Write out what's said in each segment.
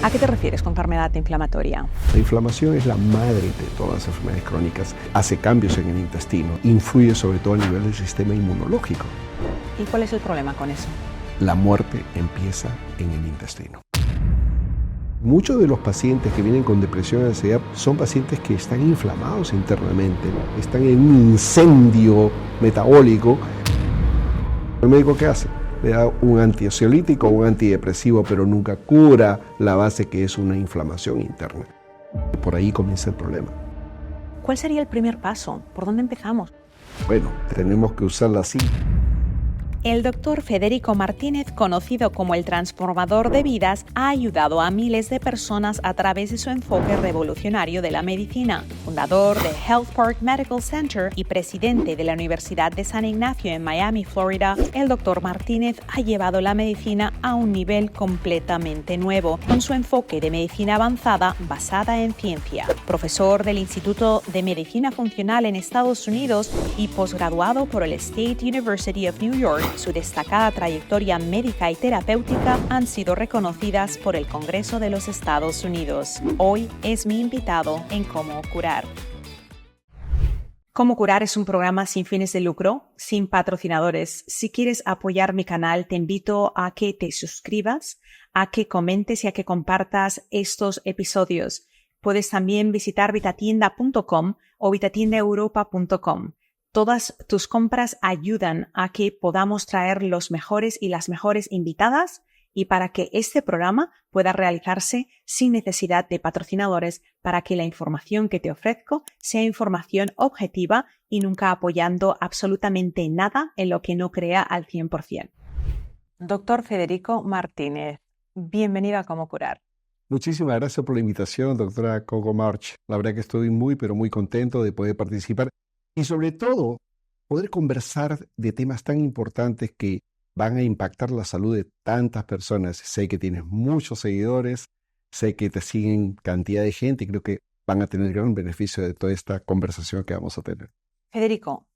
¿A qué te refieres con enfermedad inflamatoria? La inflamación es la madre de todas las enfermedades crónicas, hace cambios en el intestino, influye sobre todo a nivel del sistema inmunológico. ¿Y cuál es el problema con eso? La muerte empieza en el intestino. Muchos de los pacientes que vienen con depresión y ansiedad son pacientes que están inflamados internamente, están en un incendio metabólico. ¿El médico qué hace? Le da un antiansiolítico o un antidepresivo, pero nunca cura la base que es una inflamación interna. Por ahí comienza el problema. ¿Cuál sería el primer paso? ¿Por dónde empezamos? Bueno, tenemos que usarla así. El doctor Federico Martínez, conocido como el transformador de vidas, ha ayudado a miles de personas a través de su enfoque revolucionario de la medicina. Fundador de Health Park Medical Center y presidente de la Universidad de San Ignacio en Miami, Florida, el doctor Martínez ha llevado la medicina a un nivel completamente nuevo, con su enfoque de medicina avanzada basada en ciencia. Profesor del Instituto de Medicina Funcional en Estados Unidos y posgraduado por el State University of New York, su destacada trayectoria médica y terapéutica han sido reconocidas por el Congreso de los Estados Unidos. Hoy es mi invitado en Cómo Curar. Cómo Curar es un programa sin fines de lucro, sin patrocinadores. Si quieres apoyar mi canal, te invito a que te suscribas, a que comentes y a que compartas estos episodios. Puedes también visitar vitatienda.com o vitatiendaeuropa.com. Todas tus compras ayudan a que podamos traer los mejores y las mejores invitadas y para que este programa pueda realizarse sin necesidad de patrocinadores, para que la información que te ofrezco sea información objetiva y nunca apoyando absolutamente nada en lo que no crea al 100%. Doctor Federico Martínez, bienvenido a Cómo Curar. Muchísimas gracias por la invitación, doctora Coco March. La verdad que estoy muy, pero muy contento de poder participar. Y sobre todo, poder conversar de temas tan importantes que van a impactar la salud de tantas personas. Sé que tienes muchos seguidores, sé que te siguen cantidad de gente y creo que van a tener gran beneficio de toda esta conversación que vamos a tener. Federico,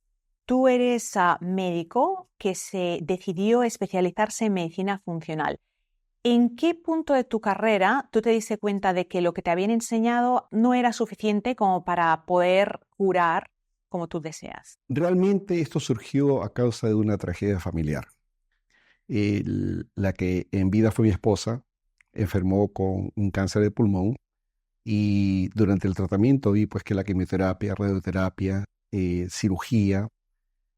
tú eres médico que se decidió especializarse en medicina funcional. ¿En qué punto de tu carrera tú te diste cuenta de que lo que te habían enseñado no era suficiente como para poder curar como tú deseas? Realmente esto surgió a causa de una tragedia familiar. La que en vida fue mi esposa, enfermó con un cáncer de pulmón y durante el tratamiento vi pues que la quimioterapia, radioterapia, cirugía,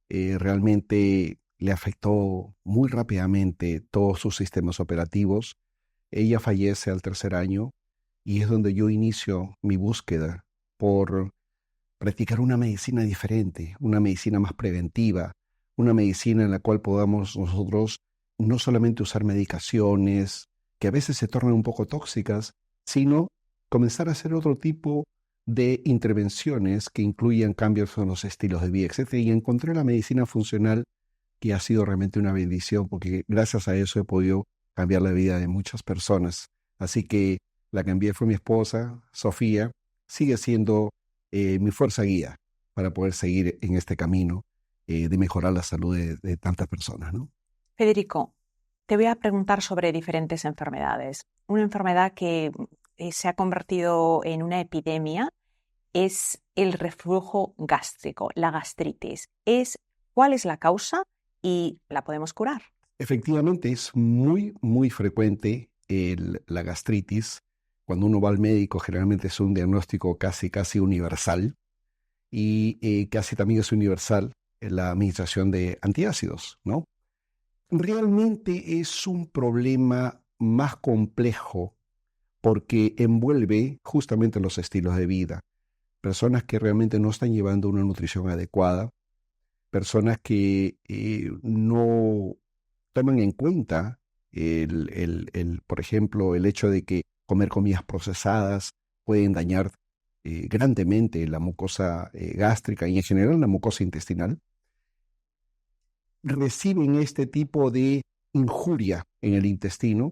realmente le afectó muy rápidamente todos sus sistemas operativos. Ella fallece al 3er año y es donde yo inicio mi búsqueda por practicar una medicina diferente, una medicina más preventiva, una medicina en la cual podamos nosotros no solamente usar medicaciones que a veces se tornan un poco tóxicas, sino comenzar a hacer otro tipo de intervenciones que incluyan cambios en los estilos de vida, etc. Y encontré la medicina funcional que ha sido realmente una bendición porque gracias a eso he podido cambiar la vida de muchas personas. Así que la que envié fue mi esposa, Sofía, sigue siendo mi fuerza guía para poder seguir en este camino de mejorar la salud de tantas personas, ¿no? Federico, te voy a preguntar sobre diferentes enfermedades. Una enfermedad que se ha convertido en una epidemia es el reflujo gástrico, la gastritis. ¿Cuál es la causa y la podemos curar? Efectivamente, es muy, muy frecuente la gastritis. Cuando uno va al médico, generalmente es un diagnóstico casi universal y casi también es universal la administración de antiácidos, ¿no? Realmente es un problema más complejo porque envuelve justamente los estilos de vida. Personas que realmente no están llevando una nutrición adecuada, personas que no toman en cuenta, por ejemplo, el hecho de que comer comidas procesadas pueden dañar grandemente la mucosa gástrica y en general la mucosa intestinal, reciben este tipo de injuria en el intestino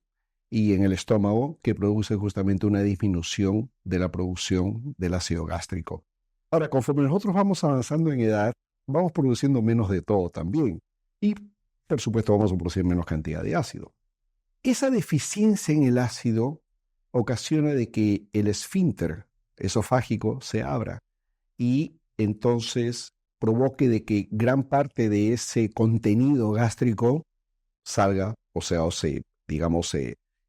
y en el estómago que produce justamente una disminución de la producción del ácido gástrico. Ahora, conforme nosotros vamos avanzando en edad, vamos produciendo menos de todo también y, por supuesto, vamos a producir menos cantidad de ácido. Esa deficiencia en el ácido ocasiona de que el esfínter esofágico se abra y entonces provoque de que gran parte de ese contenido gástrico salga, digamos,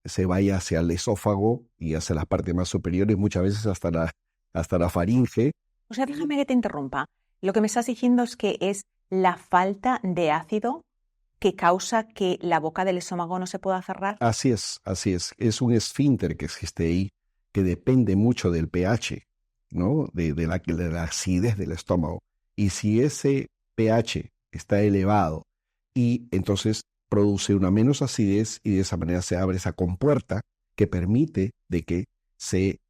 se vaya hacia el esófago y hacia las partes más superiores, muchas veces hasta la faringe. O sea, déjame que te interrumpa. Lo que me estás diciendo es que es la falta de ácido que causa que la boca del estómago no se pueda cerrar. Así es, así es. Es un esfínter que existe ahí que depende mucho del pH, ¿no? De la acidez del estómago. Y si ese pH está elevado y entonces produce una menos acidez y de esa manera se abre esa compuerta que permite de que se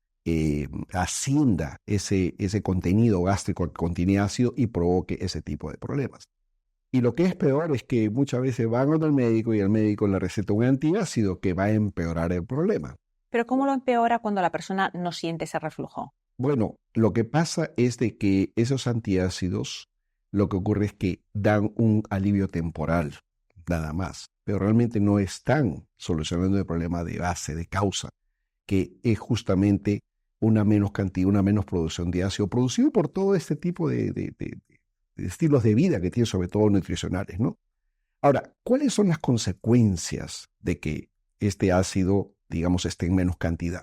ascienda ese contenido gástrico que contiene ácido y provoque ese tipo de problemas. Y lo que es peor es que muchas veces van al médico y el médico le receta un antiácido que va a empeorar el problema. ¿Pero cómo lo empeora cuando la persona no siente ese reflujo? Bueno, lo que pasa es de que esos antiácidos, lo que ocurre es que dan un alivio temporal, nada más, pero realmente no están solucionando el problema de base, de causa, que es justamente una menos cantidad, una menos producción de ácido, producido por todo este tipo de estilos de vida que tienen, sobre todo nutricionales, ¿no? Ahora, ¿cuáles son las consecuencias de que este ácido, digamos, esté en menos cantidad?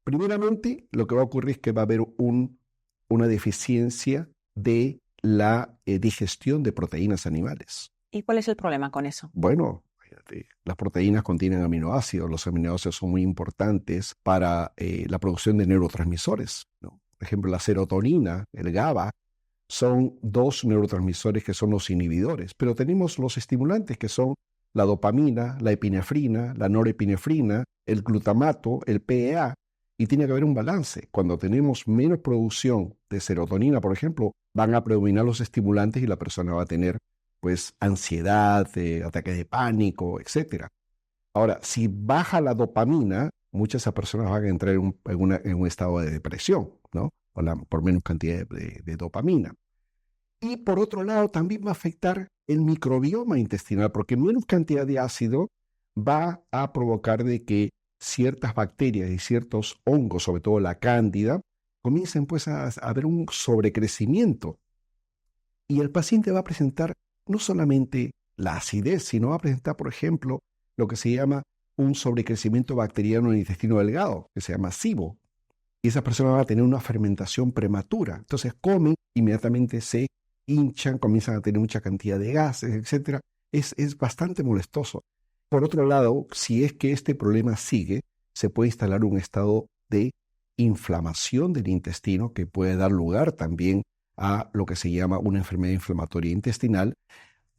Primeramente, lo que va a ocurrir es que va a haber una deficiencia de la digestión de proteínas animales. ¿Y cuál es el problema con eso? Bueno, fíjate, las proteínas contienen aminoácidos. Los aminoácidos son muy importantes para la producción de neurotransmisores, ¿no? Por ejemplo, la serotonina, el GABA, son dos neurotransmisores que son los inhibidores, pero tenemos los estimulantes que son la dopamina, la epinefrina, la norepinefrina, el glutamato, el PEA, y tiene que haber un balance. Cuando tenemos menos producción de serotonina, por ejemplo, van a predominar los estimulantes y la persona va a tener pues ansiedad, ataques de pánico, etc. Ahora, si baja la dopamina, muchas de esas personas van a entrar en un estado de depresión, ¿no? Por menos cantidad de dopamina. Y por otro lado, también va a afectar el microbioma intestinal, porque menos cantidad de ácido va a provocar de que ciertas bacterias y ciertos hongos, sobre todo la cándida, comiencen pues a haber un sobrecrecimiento. Y el paciente va a presentar no solamente la acidez, sino va a presentar, por ejemplo, lo que se llama un sobrecrecimiento bacteriano en el intestino delgado, que se llama SIBO. Y esa persona va a tener una fermentación prematura. Entonces comen, inmediatamente se hinchan, comienzan a tener mucha cantidad de gases, etc. Es bastante molestoso. Por otro lado, si es que este problema sigue, se puede instalar un estado de inflamación del intestino que puede dar lugar también a lo que se llama una enfermedad inflamatoria intestinal.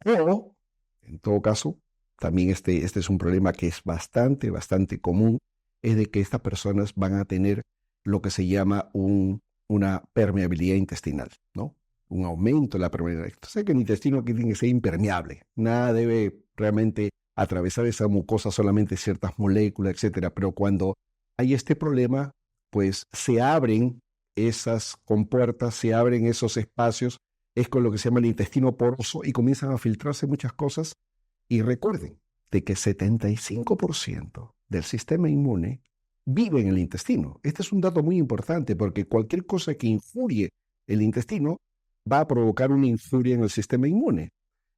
O, en todo caso, también este es un problema que es bastante común, es de que estas personas van a tener lo que se llama una permeabilidad intestinal, ¿no? Un aumento de la permeabilidad. Entonces, que el intestino tiene que ser impermeable. Nada debe realmente atravesar esa mucosa, solamente ciertas moléculas, etcétera. Pero cuando hay este problema, pues se abren esas compuertas, se abren esos espacios, es con lo que se llama el intestino poroso y comienzan a filtrarse muchas cosas. Y recuerden de que 75% del sistema inmune vive en el intestino. Este es un dato muy importante porque cualquier cosa que injurie el intestino va a provocar una injuria en el sistema inmune.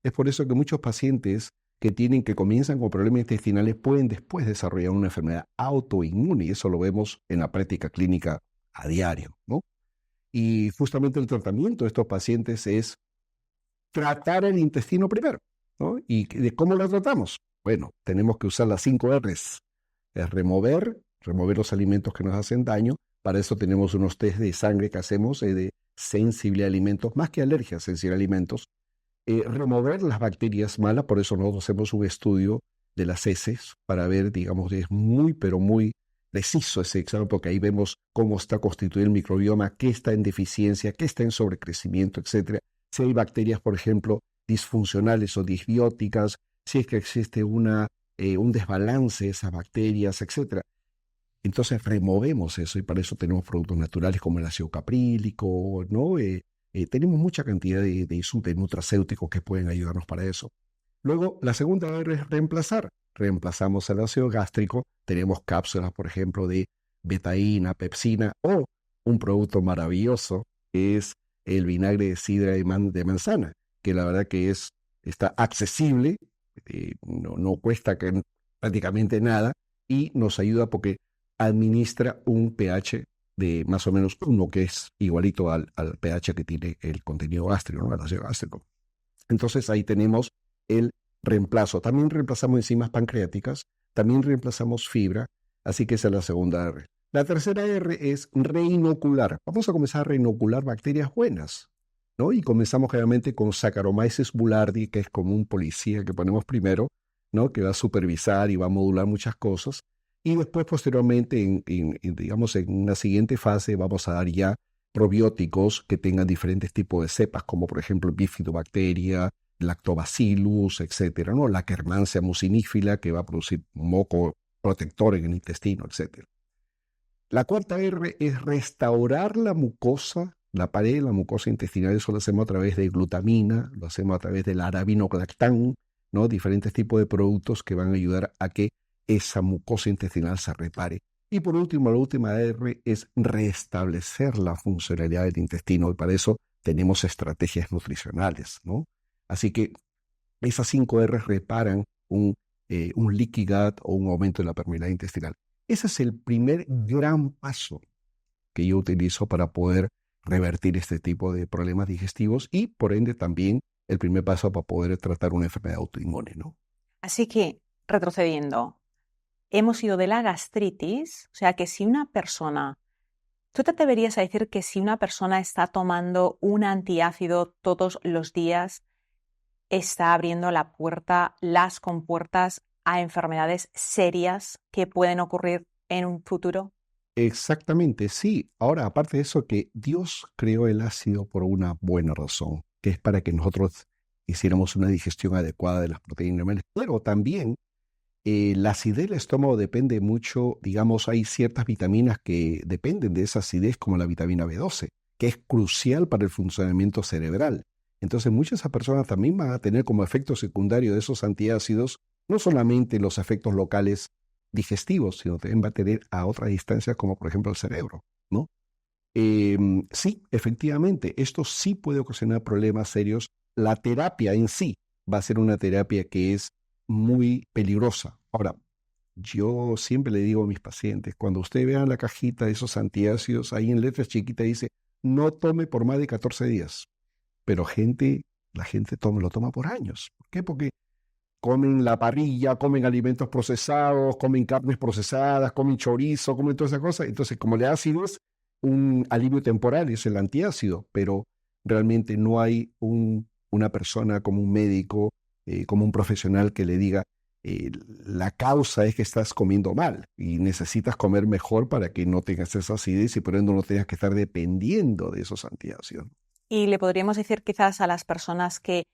Es por eso que muchos pacientes que comienzan con problemas intestinales pueden después desarrollar una enfermedad autoinmune y eso lo vemos en la práctica clínica a diario, ¿no? Y justamente el tratamiento de estos pacientes es tratar el intestino primero, ¿no? ¿Y de cómo lo tratamos? Bueno, tenemos que usar las 5 R's. Es remover los alimentos que nos hacen daño. Para eso tenemos unos test de sangre que hacemos de sensibilidad a alimentos, más que alergia, sensibilidad a alimentos. Remover las bacterias malas, por eso nosotros hacemos un estudio de las heces para ver, digamos, es pero muy preciso ese examen, porque ahí vemos cómo está constituido el microbioma, qué está en deficiencia, qué está en sobrecrecimiento, etc. Si hay bacterias, por ejemplo, disfuncionales o disbióticas, si es que existe un desbalance de esas bacterias, etc. Entonces removemos eso y para eso tenemos productos naturales como el ácido caprílico, ¿no? Tenemos mucha cantidad de nutracéuticos que pueden ayudarnos para eso. Luego, la segunda R es reemplazar. reemplazamos el ácido gástrico, tenemos cápsulas, por ejemplo, de betaína, pepsina o un producto maravilloso que es el vinagre de sidra de manzana, que la verdad que está accesible, no cuesta prácticamente nada y nos ayuda porque administra un pH de más o menos 1, que es igualito al pH que tiene el contenido gástrico, ¿no? El ácido gástrico. Entonces ahí tenemos el reemplazo. También reemplazamos enzimas pancreáticas, también reemplazamos fibra, así que esa es la segunda R. La tercera R es reinocular. Vamos a comenzar a reinocular bacterias buenas, ¿no? Y comenzamos generalmente con Saccharomyces boulardii, que es como un policía que ponemos primero, ¿no? Que va a supervisar y va a modular muchas cosas. Y después, posteriormente, digamos, en una siguiente fase, vamos a dar ya probióticos que tengan diferentes tipos de cepas, como por ejemplo Bifidobacteria, Lactobacillus, etcétera, ¿no? La Akkermansia mucinífila, que va a producir moco protector en el intestino, etcétera. La cuarta R es restaurar la mucosa, la pared de la mucosa intestinal. Eso lo hacemos a través de glutamina, lo hacemos a través del arabinogalactán, ¿no? Diferentes tipos de productos que van a ayudar a que esa mucosa intestinal se repare. Y por último, la última R es restablecer la funcionalidad del intestino, y para eso tenemos estrategias nutricionales, ¿no? Así que esas 5 R reparan un leaky gut o un aumento de la permeabilidad intestinal. Ese es el primer gran paso que yo utilizo para poder revertir este tipo de problemas digestivos y, por ende, también el primer paso para poder tratar una enfermedad autoinmune, ¿no? Así que, retrocediendo, hemos ido de la gastritis, o sea que si una persona, ¿tú te atreverías a decir que si una persona está tomando un antiácido todos los días, está abriendo las compuertas a enfermedades serias que pueden ocurrir en un futuro? Exactamente, sí. Ahora, aparte de eso, que Dios creó el ácido por una buena razón, que es para que nosotros hiciéramos una digestión adecuada de las proteínas animales. Pero también la acidez del estómago depende mucho, digamos, hay ciertas vitaminas que dependen de esa acidez, como la vitamina B12, que es crucial para el funcionamiento cerebral. Entonces, muchas de esas personas también van a tener como efecto secundario de esos antiácidos, no solamente los efectos locales digestivos, sino también va a tener a otras distancias, como por ejemplo el cerebro, ¿no? Sí, efectivamente, esto sí puede ocasionar problemas serios. La terapia en sí va a ser una terapia que es muy peligrosa. Ahora, yo siempre le digo a mis pacientes, cuando usted vea la cajita de esos antiácidos, ahí en letras chiquitas dice, no tome por más de 14 días. Pero la gente lo toma por años. ¿Por qué? Porque comen la parrilla, comen alimentos procesados, comen carnes procesadas, comen chorizo, comen todas esas cosas. Entonces, como le da acidez, un alivio temporal es el antiácido, pero realmente no hay una persona como un médico, como un profesional que le diga, la causa es que estás comiendo mal y necesitas comer mejor para que no tengas esa acidez y por ende no tengas que estar dependiendo de esos antiácidos. Y le podríamos decir quizás a las personas que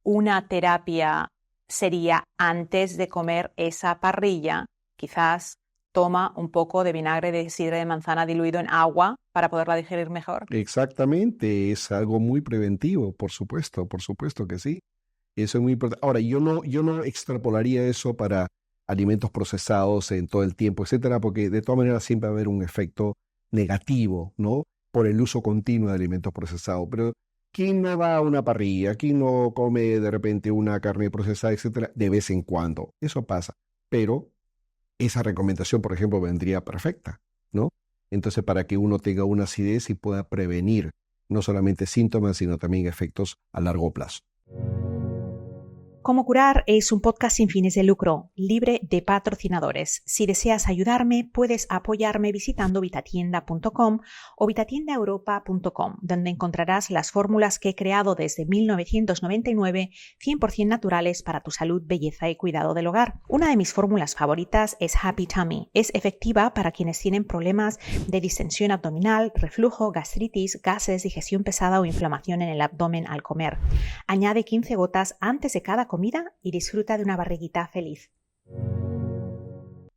una terapia sería antes de comer esa parrilla, quizás toma un poco de vinagre de sidra de manzana diluido en agua para poderla digerir mejor. Exactamente, es algo muy preventivo, por supuesto que sí. Eso es muy importante. Ahora, yo no extrapolaría eso para alimentos procesados en todo el tiempo, etcétera, porque de todas maneras siempre va a haber un efecto negativo, ¿no? Por el uso continuo de alimentos procesados. Pero ¿quién no va a una parrilla? ¿Quién no come de repente una carne procesada, etcétera? De vez en cuando. Eso pasa. Pero esa recomendación, por ejemplo, vendría perfecta, ¿no? Entonces, para que uno tenga una acidez y pueda prevenir no solamente síntomas, sino también efectos a largo plazo. Cómo curar es un podcast sin fines de lucro, libre de patrocinadores. Si deseas ayudarme, puedes apoyarme visitando vitatienda.com o vitatiendaeuropa.com, donde encontrarás las fórmulas que he creado desde 1999, 100% naturales para tu salud, belleza y cuidado del hogar. Una de mis fórmulas favoritas es Happy Tummy. Es efectiva para quienes tienen problemas de distensión abdominal, reflujo, gastritis, gases, digestión pesada o inflamación en el abdomen al comer. Añade 15 gotas antes de cada comida y disfruta de una barriguita feliz.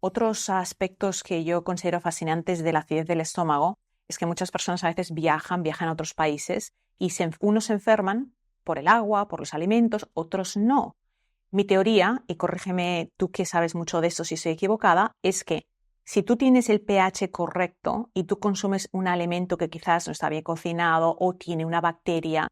Otros aspectos que yo considero fascinantes de la acidez del estómago es que muchas personas a veces viajan a otros países y unos se enferman por el agua, por los alimentos, otros no. Mi teoría, y corrígeme tú que sabes mucho de esto si estoy equivocada, es que si tú tienes el pH correcto y tú consumes un alimento que quizás no está bien cocinado o tiene una bacteria,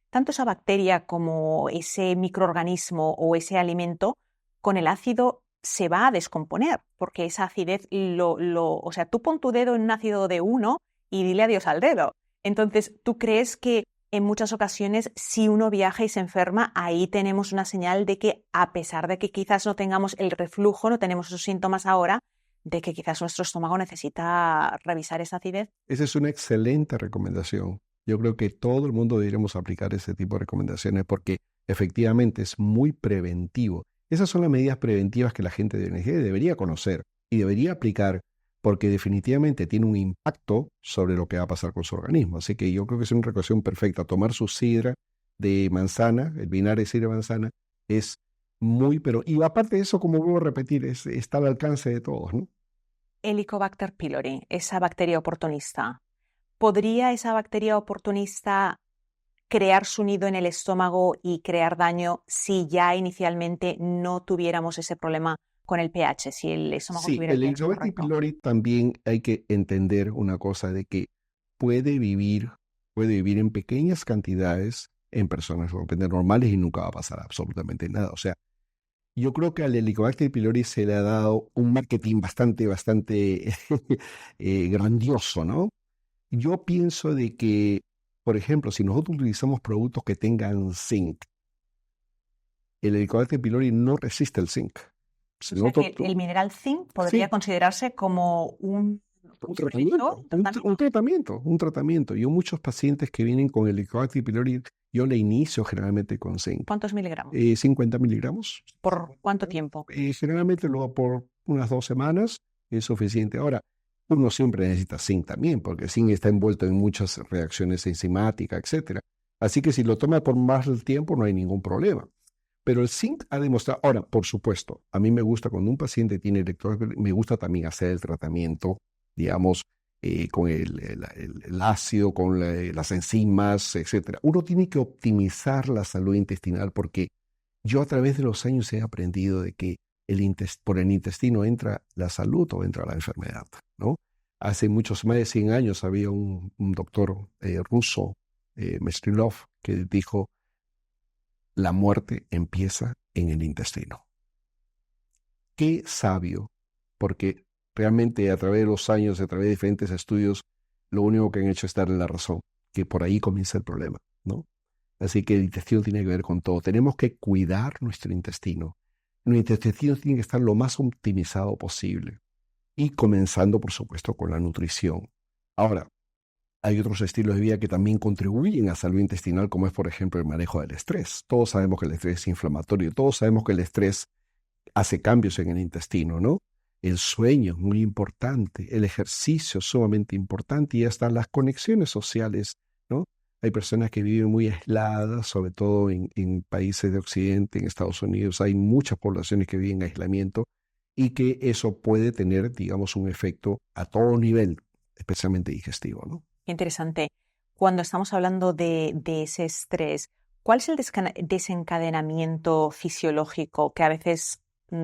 tanto esa bacteria como ese microorganismo o ese alimento, con el ácido se va a descomponer, porque esa acidez o sea, tú pon tu dedo en un ácido de 1 y dile adiós al dedo. Entonces, ¿tú crees que en muchas ocasiones, si uno viaja y se enferma, ahí tenemos una señal de que, a pesar de que quizás no tengamos el reflujo, no tenemos esos síntomas ahora, de que quizás nuestro estómago necesita revisar esa acidez? Esa es una excelente recomendación. Yo creo que todo el mundo deberíamos aplicar ese tipo de recomendaciones porque efectivamente es muy preventivo. Esas son las medidas preventivas que la gente de ONG debería conocer y debería aplicar porque definitivamente tiene un impacto sobre lo que va a pasar con su organismo. Así que yo creo que es una recomendación perfecta. Tomar su sidra de manzana, el vinagre de sidra de manzana, es muy, pero... Y aparte de eso, como vuelvo a repetir, está al alcance de todos, ¿no? Helicobacter pylori, esa bacteria oportunista. ¿Podría esa bacteria oportunista crear su nido en el estómago y crear daño si ya inicialmente no tuviéramos ese problema con el pH, si el estómago Sí, tuviera el el pH Helicobacter correcto? pylori también hay que entender una cosa de que puede vivir en pequeñas cantidades en personas completamente normales y nunca va a pasar absolutamente nada. O sea, yo creo que al Helicobacter pylori se le ha dado un marketing bastante grandioso, ¿no? Yo pienso de que, por ejemplo, si nosotros utilizamos productos que tengan zinc, el Helicobacter pylori no resiste el zinc. Si O sea nosotros, que el mineral zinc podría sí, considerarse como un un suplemento, tratamiento, un tratamiento. un tratamiento. Yo muchos pacientes que vienen con el Helicobacter pylori, yo le inicio generalmente con zinc. ¿Cuántos miligramos? 50 miligramos. ¿Por cuánto tiempo? Generalmente lo por unas 2 semanas es suficiente. Ahora, uno siempre necesita zinc también, porque el zinc está envuelto en muchas reacciones enzimáticas, etcétera. Así que si lo toma por más tiempo no hay ningún problema. Pero el zinc ha demostrado, ahora, por supuesto, a mí me gusta cuando un paciente tiene electrodes, me gusta también hacer el tratamiento, digamos, con el ácido, con las enzimas, etcétera. Uno tiene que optimizar la salud intestinal porque yo a través de los años he aprendido de que por el intestino entra la salud o entra la enfermedad, ¿no? Hace más de 100 años había un doctor ruso, Mestrilov, que dijo, la muerte empieza en el intestino. Qué sabio, porque realmente a través de los años, a través de diferentes estudios, lo único que han hecho es darle la razón, que por ahí comienza el problema, ¿no? Así que el intestino tiene que ver con todo. Tenemos que cuidar nuestro intestino. Nuestro intestino tiene que estar lo más optimizado posible. Y comenzando, por supuesto, con la nutrición. Ahora, hay otros estilos de vida que también contribuyen a salud intestinal, como es, por ejemplo, el manejo del estrés. Todos sabemos que el estrés es inflamatorio. Todos sabemos que el estrés hace cambios en el intestino, ¿no? El sueño es muy importante, el ejercicio es sumamente importante y hasta las conexiones sociales, ¿no? Hay personas que viven muy aisladas, sobre todo en países de Occidente, en Estados Unidos, hay muchas poblaciones que viven en aislamiento y que eso puede tener, digamos, un efecto a todo nivel, especialmente digestivo, ¿no? Interesante. Cuando estamos hablando de ese estrés, ¿cuál es el desencadenamiento fisiológico que a veces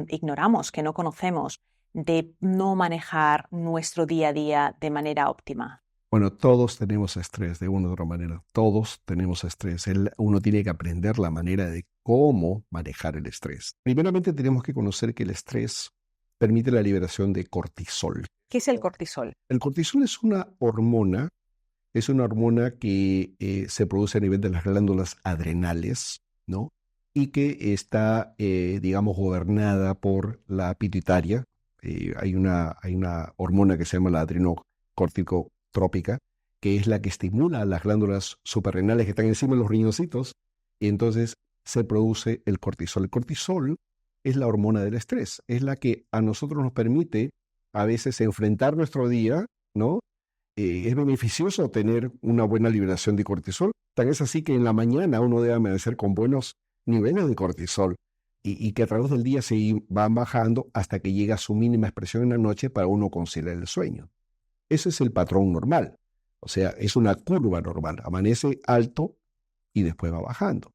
ignoramos, que no conocemos, de no manejar nuestro día a día de manera óptima? Bueno, todos tenemos estrés de una u otra manera. Todos tenemos estrés. Uno tiene que aprender la manera de cómo manejar el estrés. Primeramente tenemos que conocer que el estrés permite la liberación de cortisol. ¿Qué es el cortisol? El cortisol es una hormona que se produce a nivel de las glándulas adrenales, ¿no? Y que está, digamos, gobernada por la pituitaria. Hay una hormona que se llama la adrenocorticotrópica, que es la que estimula las glándulas suprarrenales que están encima de los riñoncitos, y entonces se produce el cortisol. El cortisol es la hormona del estrés, es la que a nosotros nos permite a veces enfrentar nuestro día, ¿no? Es beneficioso tener una buena liberación de cortisol. Tan es así que en la mañana uno debe amanecer con buenos niveles de cortisol y que a través del día se van bajando hasta que llega a su mínima expresión en la noche para uno conciliar el sueño. Ese es el patrón normal. O sea, es una curva normal. Amanece alto y después va bajando.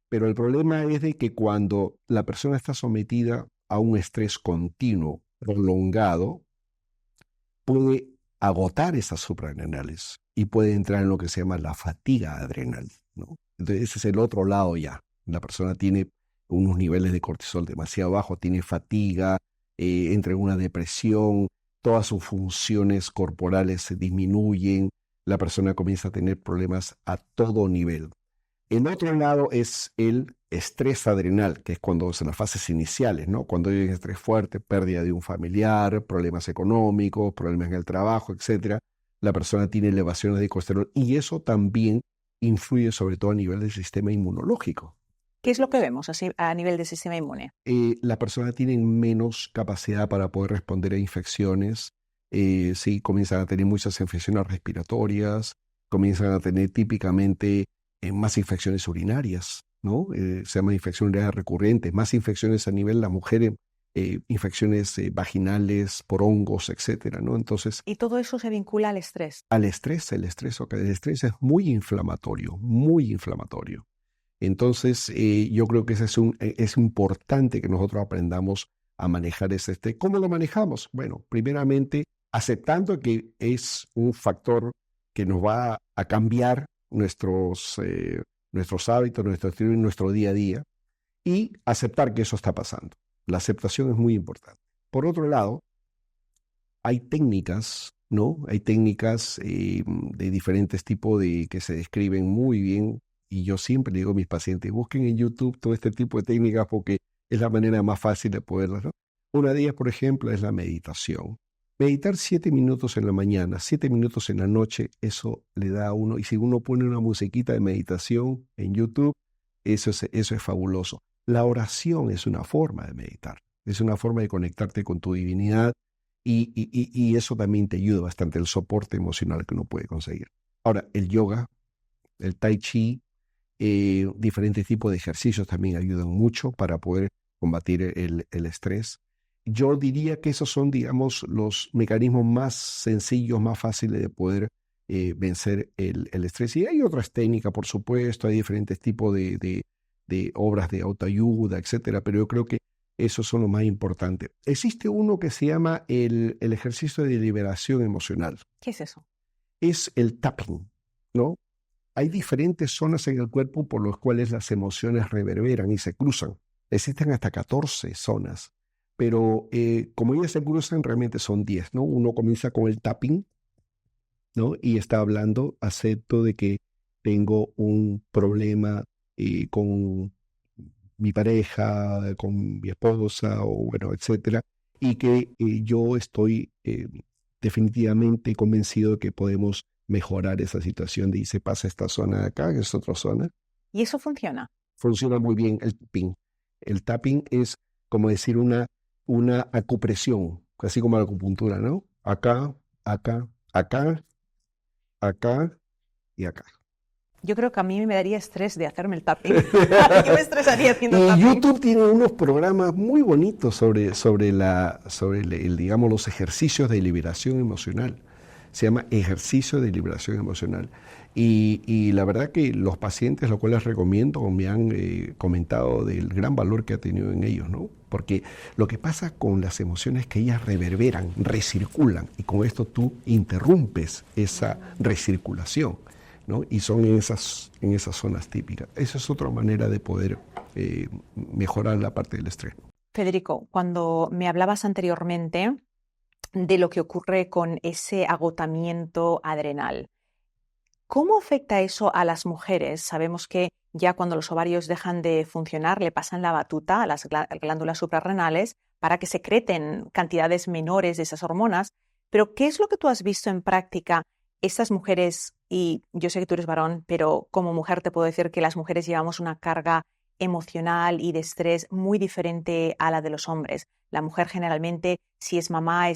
Pero el problema es de que cuando la persona está sometida a un estrés continuo, prolongado, puede agotar esas suprarrenales y puede entrar en lo que se llama la fatiga adrenal, ¿no? Entonces ese es el otro lado ya. La persona tiene unos niveles de cortisol demasiado bajos, tiene fatiga, entra en una depresión, todas sus funciones corporales se disminuyen, la persona comienza a tener problemas a todo nivel. El otro lado es el estrés adrenal, que es cuando son las fases iniciales, ¿no? Cuando hay un estrés fuerte, pérdida de un familiar, problemas económicos, problemas en el trabajo, etcétera. La persona tiene elevaciones de colesterol y eso también influye sobre todo a nivel del sistema inmunológico. ¿Qué es lo que vemos así a nivel del sistema inmune? La persona tiene menos capacidad para poder responder a infecciones, sí, comienzan a tener muchas infecciones respiratorias, comienzan a tener típicamente más infecciones urinarias, ¿no? Se llaman infecciones urinarias recurrentes, más infecciones a nivel de las mujeres, infecciones vaginales por hongos, etcétera, ¿no? Entonces, Y todo eso se vincula al estrés. al estrés, el estrés es muy inflamatorio, muy inflamatorio. Entonces, yo creo que es importante que nosotros aprendamos a manejar ese estrés. ¿Cómo lo manejamos? Bueno, primeramente, aceptando que es un factor que nos va a cambiar nuestros hábitos, nuestro estilo y nuestro día a día, y aceptar que eso está pasando. La aceptación es muy importante. Por otro lado, hay técnicas, ¿no? Hay técnicas de diferentes tipos que se describen muy bien y yo siempre digo a mis pacientes, busquen en YouTube todo este tipo de técnicas porque es la manera más fácil de poderlas, ¿no? Una de ellas, por ejemplo, es la meditación. Meditar 7 minutos en la mañana, 7 minutos en la noche, eso le da a uno, y si uno pone una musiquita de meditación en YouTube, eso es fabuloso. La oración es una forma de meditar, es una forma de conectarte con tu divinidad y eso también te ayuda bastante, el soporte emocional que uno puede conseguir. Ahora, el yoga, el tai chi, diferentes tipos de ejercicios también ayudan mucho para poder combatir el estrés. Yo diría que esos son, digamos, los mecanismos más sencillos, más fáciles de poder vencer el estrés. Y hay otras técnicas, por supuesto, hay diferentes tipos de obras de autoayuda, etcétera, pero yo creo que esos son los más importantes. Existe uno que se llama el ejercicio de liberación emocional. ¿Qué es eso? Es el tapping, ¿no? Hay diferentes zonas en el cuerpo por las cuales las emociones reverberan y se cruzan. Existen hasta 14 zonas, pero como ellas se cruzan, realmente son 10, ¿no? Uno comienza con el tapping, ¿no? Y está hablando, acepto de que tengo un problema con mi pareja, con mi esposa, o bueno, etcétera, y que yo estoy definitivamente convencido de que podemos mejorar esa situación de y se pasa esta zona de acá, que es otra zona. ¿Y eso funciona? Funciona muy bien el tapping. El tapping es como decir una acupresión, así como la acupuntura, ¿no? Acá, acá, acá, acá y acá. Yo creo que a mí me daría estrés de hacerme el tapping. Yo me estresaría haciendo tapping. YouTube tiene unos programas muy bonitos sobre digamos, los ejercicios de liberación emocional. Se llama ejercicio de liberación emocional. Y la verdad que los pacientes, lo cual les recomiendo, me han comentado del gran valor que ha tenido en ellos, ¿no? Porque lo que pasa con las emociones es que ellas reverberan, recirculan, y con esto tú interrumpes esa recirculación, ¿no? Y son en esas zonas típicas. Esa es otra manera de poder mejorar la parte del estrés. Federico, cuando me hablabas anteriormente de lo que ocurre con ese agotamiento adrenal, ¿cómo afecta eso a las mujeres? Sabemos que ya cuando los ovarios dejan de funcionar, le pasan la batuta a las glándulas suprarrenales para que secreten cantidades menores de esas hormonas. Pero, ¿qué es lo que tú has visto en práctica? Estas mujeres, y yo sé que tú eres varón, pero como mujer te puedo decir que las mujeres llevamos una carga emocional y de estrés muy diferente a la de los hombres. La mujer generalmente, si es mamá,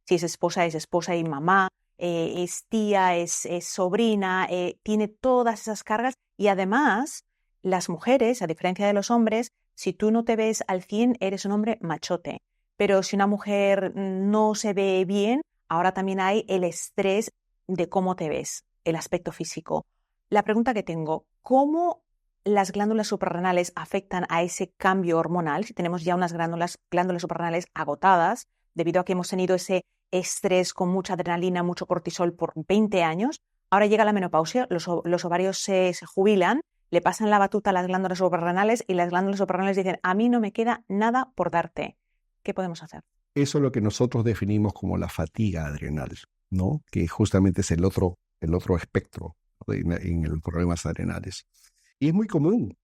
si es esposa y mamá. Es tía, es sobrina, tiene todas esas cargas y además las mujeres, a diferencia de los hombres, si tú no te ves al 100 eres un hombre machote, pero si una mujer no se ve bien, ahora también hay el estrés de cómo te ves, el aspecto físico. La pregunta que tengo, ¿cómo las glándulas suprarrenales afectan a ese cambio hormonal, si tenemos ya unas glándulas suprarrenales agotadas, debido a que hemos tenido ese estrés con mucha adrenalina, mucho cortisol por 20 años, ahora llega la menopausia, los ovarios se jubilan, le pasan la batuta a las glándulas suprarrenales y las glándulas suprarrenales dicen, a mí no me queda nada por darte. ¿Qué podemos hacer? Eso es lo que nosotros definimos como la fatiga adrenal, ¿no? Que justamente es el otro espectro en los problemas adrenales. Y es muy común.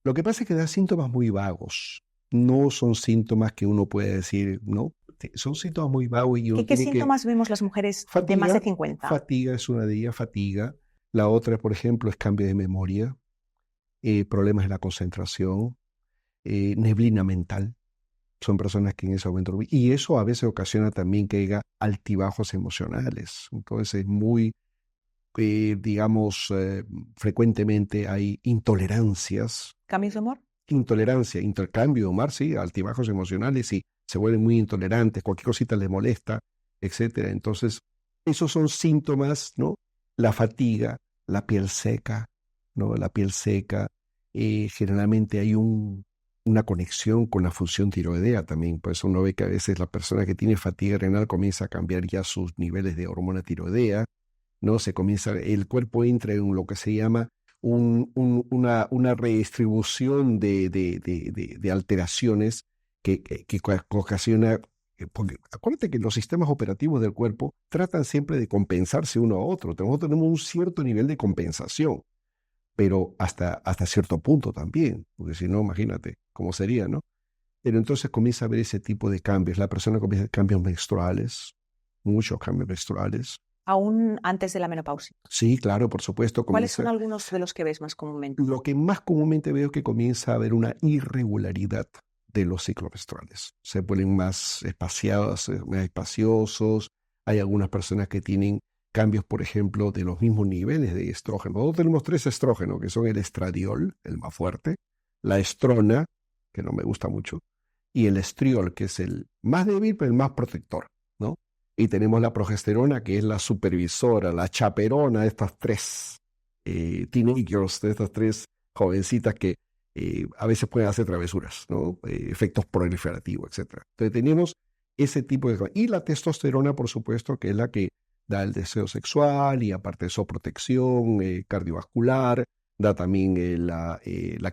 Lo que pasa es que da síntomas muy vagos. No son síntomas que uno puede decir, ¿no? Son síntomas muy vagos. Y ¿Qué síntomas vemos las mujeres de más de 50? Fatiga es una de ellas, fatiga. La otra, por ejemplo, es cambio de memoria, problemas de la concentración, neblina mental. Son personas que en ese momento... Y eso a veces ocasiona también que haya altibajos emocionales. Entonces es muy, frecuentemente hay intolerancias. ¿Cambios de humor? Intolerancia, intercambio de humor, sí, altibajos emocionales y se vuelven muy intolerantes, cualquier cosita les molesta, etcétera. Entonces, esos son síntomas, ¿no? La fatiga, la piel seca, ¿no? La piel seca, generalmente hay una conexión con la función tiroidea también. Por eso uno ve que a veces la persona que tiene fatiga renal comienza a cambiar ya sus niveles de hormona tiroidea, ¿no? El cuerpo entra en lo que se llama una redistribución de alteraciones que ocasiona, porque acuérdate que los sistemas operativos del cuerpo tratan siempre de compensarse uno a otro. Nosotros tenemos un cierto nivel de compensación, pero hasta cierto punto también, porque si no, imagínate cómo sería, ¿no? Pero entonces comienza a haber ese tipo de cambios. La persona comienza a cambios menstruales, muchos cambios menstruales. Aún antes de la menopausia. Sí, claro, por supuesto. ¿Cuáles son algunos de los que ves más comúnmente? Lo que más comúnmente veo es que comienza a haber una irregularidad de los ciclos menstruales. Se vuelven más espaciosos. Hay algunas personas que tienen cambios, por ejemplo, de los mismos niveles de estrógeno. Nosotros tenemos 3 estrógenos, que son el estradiol, el más fuerte, la estrona, que no me gusta mucho, y el estriol, que es el más débil, pero el más protector, ¿no? Y tenemos la progesterona, que es la supervisora, la chaperona de estas 3 teenagers, de estas 3 jovencitas que a veces pueden hacer travesuras, ¿no? Efectos proliferativos, etc. Entonces tenemos ese tipo de... Y la testosterona, por supuesto, que es la que da el deseo sexual y aparte de eso protección cardiovascular, da también la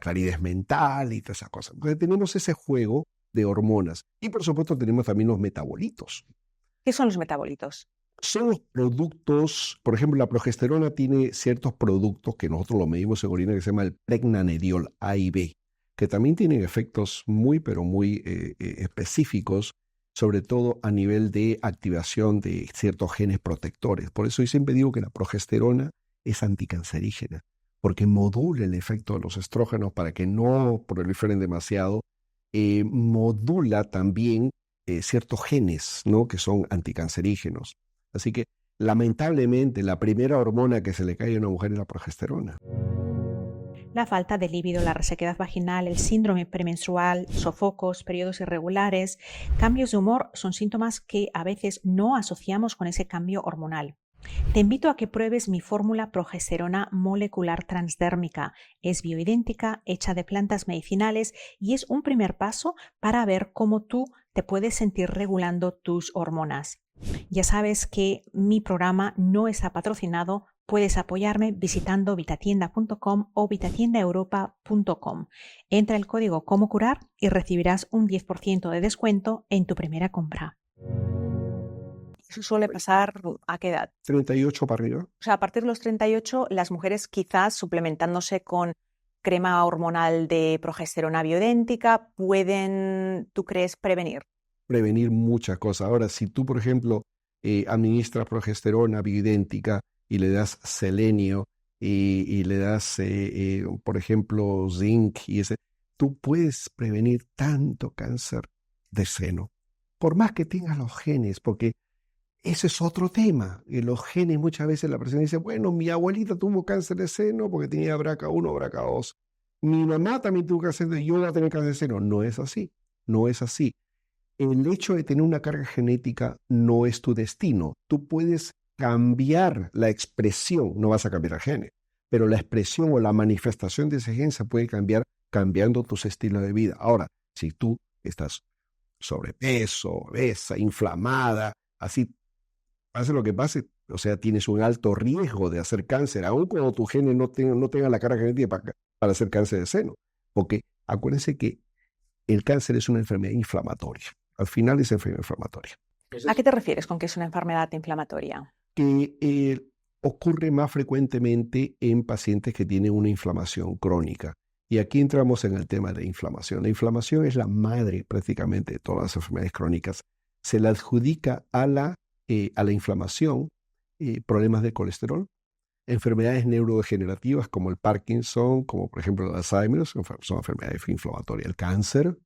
claridad mental y todas esas cosas. Entonces tenemos ese juego de hormonas. Y por supuesto tenemos también los metabolitos. ¿Qué son los metabolitos? Son los productos, por ejemplo, la progesterona tiene ciertos productos que nosotros lo medimos en orina que se llama el pregnanediol A y B, que también tienen efectos muy, pero muy específicos, sobre todo a nivel de activación de ciertos genes protectores. Por eso yo siempre digo que la progesterona es anticancerígena, porque modula el efecto de los estrógenos para que no proliferen demasiado, modula también ciertos genes, ¿no? Que son anticancerígenos. Así que, lamentablemente, la primera hormona que se le cae a una mujer es la progesterona. La falta de líbido, la resequedad vaginal, el síndrome premenstrual, sofocos, periodos irregulares, cambios de humor son síntomas que a veces no asociamos con ese cambio hormonal. Te invito a que pruebes mi fórmula progesterona molecular transdérmica. Es bioidéntica, hecha de plantas medicinales y es un primer paso para ver cómo tú te puedes sentir regulando tus hormonas. Ya sabes que mi programa no está patrocinado. Puedes apoyarme visitando vitatienda.com o vitatiendaeuropa.com. Entra el código Cómo Curar y recibirás un 10% de descuento en tu primera compra. ¿Eso suele pasar a qué edad? 38 para arriba. O sea, a partir de los 38, las mujeres quizás suplementándose con crema hormonal de progesterona bioidéntica pueden, ¿tú crees, prevenir? Prevenir muchas cosas. Ahora, si tú, por ejemplo, administras progesterona bioidéntica y le das selenio y le das, por ejemplo, zinc tú puedes prevenir tanto cáncer de seno. Por más que tengas los genes, porque ese es otro tema. Los genes muchas veces la persona dice, bueno, mi abuelita tuvo cáncer de seno porque tenía BRCA1 o BRCA2. Mi mamá también tuvo cáncer de seno, yo voy a tener cáncer de seno. No es así, no es así. El hecho de tener una carga genética no es tu destino. Tú puedes cambiar la expresión, no vas a cambiar el genes, pero la expresión o la manifestación de ese gen se puede cambiar cambiando tus estilos de vida. Ahora, si tú estás sobrepeso, obesa, inflamada, así, pase lo que pase, o sea, tienes un alto riesgo de hacer cáncer, aun cuando tu genes no tenga la carga genética para hacer cáncer de seno. Porque acuérdense que el cáncer es una enfermedad inflamatoria. Al final es enfermedad inflamatoria. ¿A qué te refieres con que es una enfermedad inflamatoria? Que ocurre más frecuentemente en pacientes que tienen una inflamación crónica. Y aquí entramos en el tema de inflamación. La inflamación es la madre prácticamente de todas las enfermedades crónicas. Se le adjudica a la inflamación problemas de colesterol, enfermedades neurodegenerativas como el Parkinson, como por ejemplo el Alzheimer, son enfermedades inflamatorias, el cáncer,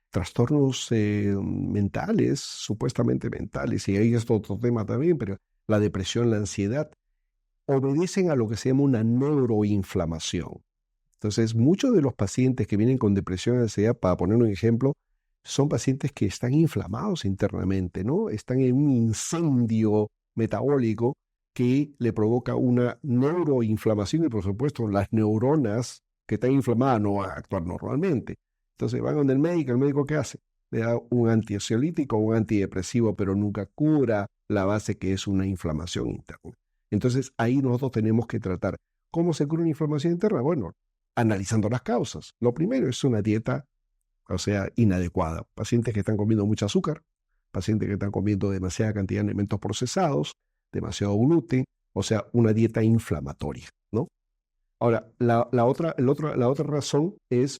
trastornos mentales, supuestamente mentales, y ahí es otro tema también, pero la depresión, la ansiedad, obedecen a lo que se llama una neuroinflamación. Entonces, muchos de los pacientes que vienen con depresión y ansiedad, para poner un ejemplo, son pacientes que están inflamados internamente, ¿no? Están en un incendio metabólico que le provoca una neuroinflamación y, por supuesto, las neuronas que están inflamadas no van a actuar normalmente. Entonces van donde el médico ¿qué hace? Le da un antiansiolítico, un antidepresivo, pero nunca cura la base que es una inflamación interna. Entonces ahí nosotros tenemos que tratar. ¿Cómo se cura una inflamación interna? Bueno, analizando las causas. Lo primero es una dieta, o sea, inadecuada. Pacientes que están comiendo mucho azúcar, pacientes que están comiendo demasiada cantidad de alimentos procesados, demasiado gluten, o sea, una dieta inflamatoria, ¿no? Ahora, la otra razón es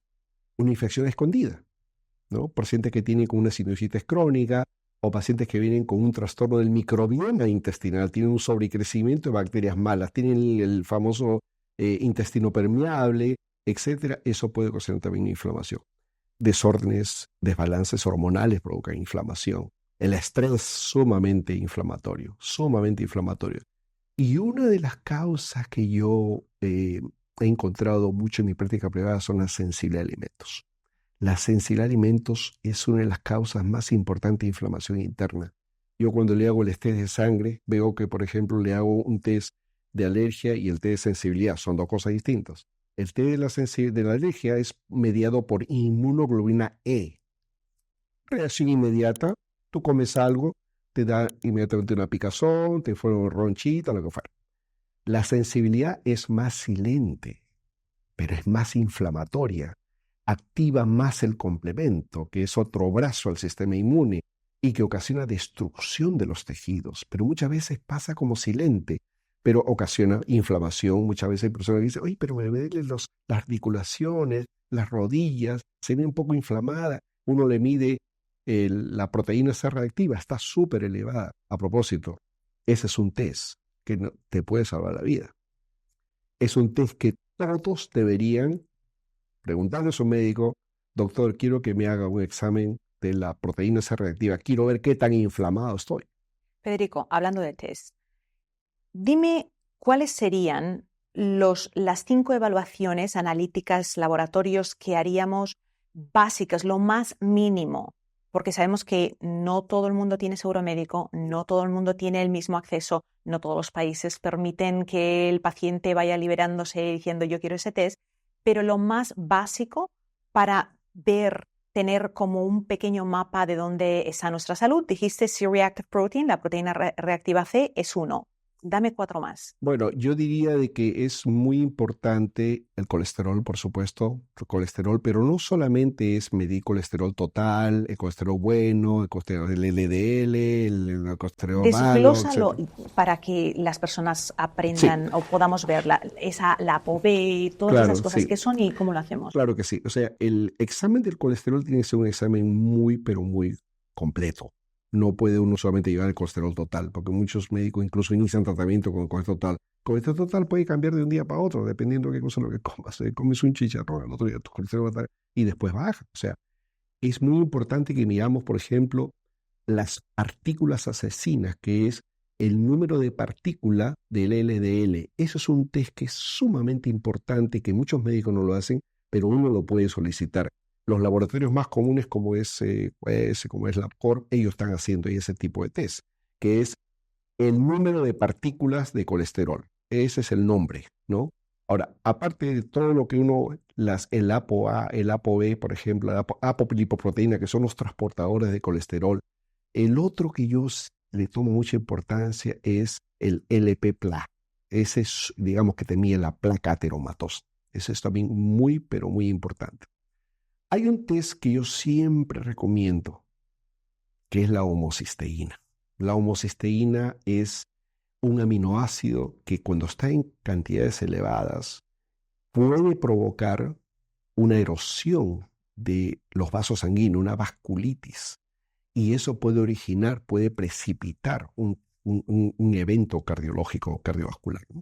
una infección escondida, ¿no? Pacientes que tienen con una sinusitis crónica o pacientes que vienen con un trastorno del microbioma intestinal, tienen un sobrecrecimiento de bacterias malas, tienen el famoso intestino permeable, etcétera. Eso puede ocasionar también inflamación. Desórdenes, desbalances hormonales provocan inflamación. El estrés sumamente inflamatorio, sumamente inflamatorio. Y una de las causas que yo he encontrado mucho en mi práctica privada son la sensibilidad a alimentos. La sensibilidad a alimentos es una de las causas más importantes de inflamación interna. Yo cuando le hago el test de sangre, veo que, por ejemplo, le hago un test de alergia y el test de sensibilidad. Son dos cosas distintas. El test de la alergia es mediado por inmunoglobulina E. Reacción inmediata, tú comes algo, te da inmediatamente una picazón, te fue una ronchita, lo que fuera. La sensibilidad es más silente, pero es más inflamatoria. Activa más el complemento, que es otro brazo al sistema inmune y que ocasiona destrucción de los tejidos, pero muchas veces pasa como silente, pero ocasiona inflamación. Muchas veces hay personas que dicen, oye, pero me duelen las articulaciones, las rodillas, se ve un poco inflamada. Uno le mide la proteína C reactiva, está súper elevada. A propósito, ese es un test que te puede salvar la vida. Es un test que todos deberían preguntarle a su médico, doctor, quiero que me haga un examen de la proteína C reactiva, quiero ver qué tan inflamado estoy. Federico, hablando de test, dime cuáles serían las 5 evaluaciones analíticas laboratorios que haríamos básicas, lo más mínimo, porque sabemos que no todo el mundo tiene seguro médico, no todo el mundo tiene el mismo acceso, no todos los países permiten que el paciente vaya liberándose diciendo yo quiero ese test, pero lo más básico para tener como un pequeño mapa de dónde está nuestra salud. Dijiste C-reactive protein, la proteína reactiva C es 1. Dame 4 más. Bueno, yo diría de que es muy importante el colesterol, por supuesto, el colesterol, pero no solamente es medir colesterol total, el colesterol bueno, el colesterol LDL, el colesterol malo, Desglósalo para que las personas aprendan o podamos ver la ApoB, todas esas cosas que son y cómo lo hacemos. Claro que sí. O sea, el examen del colesterol tiene que ser un examen muy, pero muy completo. No puede uno solamente llevar el colesterol total, porque muchos médicos incluso inician tratamiento con el colesterol total. El colesterol total puede cambiar de un día para otro, dependiendo de qué cosa es lo que comas. Si comes un chicharrón, el otro día tu colesterol va a estar y después baja. O sea, es muy importante que miramos, por ejemplo, las partículas asesinas, que es el número de partícula del LDL. Eso es un test que es sumamente importante, que muchos médicos no lo hacen, pero uno lo puede solicitar. Los laboratorios más comunes como es LabCorp, ellos están haciendo ese tipo de test, que es el número de partículas de colesterol. Ese es el nombre, ¿no? Ahora, aparte de todo lo que el ApoA, el ApoB, por ejemplo, la apolipoproteína, que son los transportadores de colesterol, el otro que yo le tomo mucha importancia es el LP-PLA. Ese es, digamos, que te mide la placa ateromatosa. Ese es también muy, pero muy importante. Hay un test que yo siempre recomiendo, que es la homocisteína. La homocisteína es un aminoácido que cuando está en cantidades elevadas puede provocar una erosión de los vasos sanguíneos, una vasculitis, y eso puede precipitar un evento cardiológico o cardiovascular, ¿no?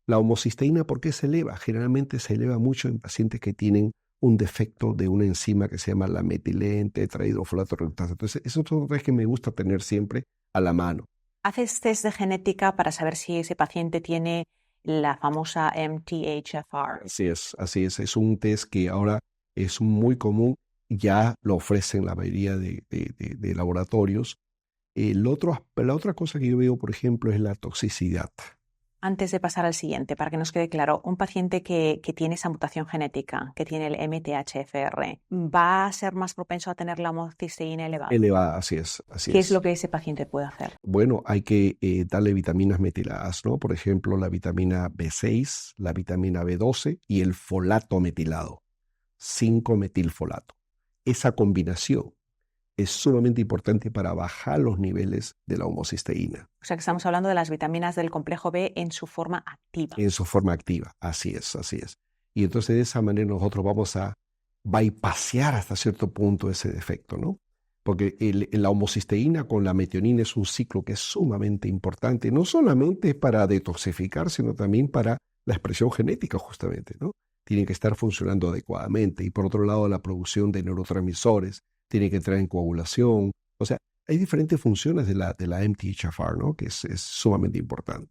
La homocisteína, ¿por qué se eleva? Generalmente se eleva mucho en pacientes que tienen un defecto de una enzima que se llama la metilente-tetrahidrofolato reductasa. Entonces, eso es otro test que me gusta tener siempre a la mano. ¿Haces test de genética para saber si ese paciente tiene la famosa MTHFR? Así es, así es. Es un test que ahora es muy común, ya lo ofrecen la mayoría de laboratorios. La otra cosa que yo veo, por ejemplo, es la toxicidad. Antes de pasar al siguiente, para que nos quede claro, un paciente que tiene esa mutación genética, que tiene el MTHFR, ¿va a ser más propenso a tener la homocisteína elevada? Elevada, así es. ¿Qué es lo que ese paciente puede hacer? Bueno, hay que darle vitaminas metiladas, ¿no? Por ejemplo, la vitamina B6, la vitamina B12 y el folato metilado, 5-metilfolato. Esa combinación es sumamente importante para bajar los niveles de la homocisteína. O sea que estamos hablando de las vitaminas del complejo B en su forma activa. En su forma activa, así es, así es. Y entonces de esa manera nosotros vamos a bypassear hasta cierto punto ese defecto, ¿no? Porque la homocisteína con la metionina es un ciclo que es sumamente importante, no solamente para detoxificar, sino también para la expresión genética justamente, ¿no? Tienen que estar funcionando adecuadamente. Y por otro lado, la producción de neurotransmisores tiene que entrar en coagulación. O sea, hay diferentes funciones de la MTHFR, ¿no? Que es sumamente importante.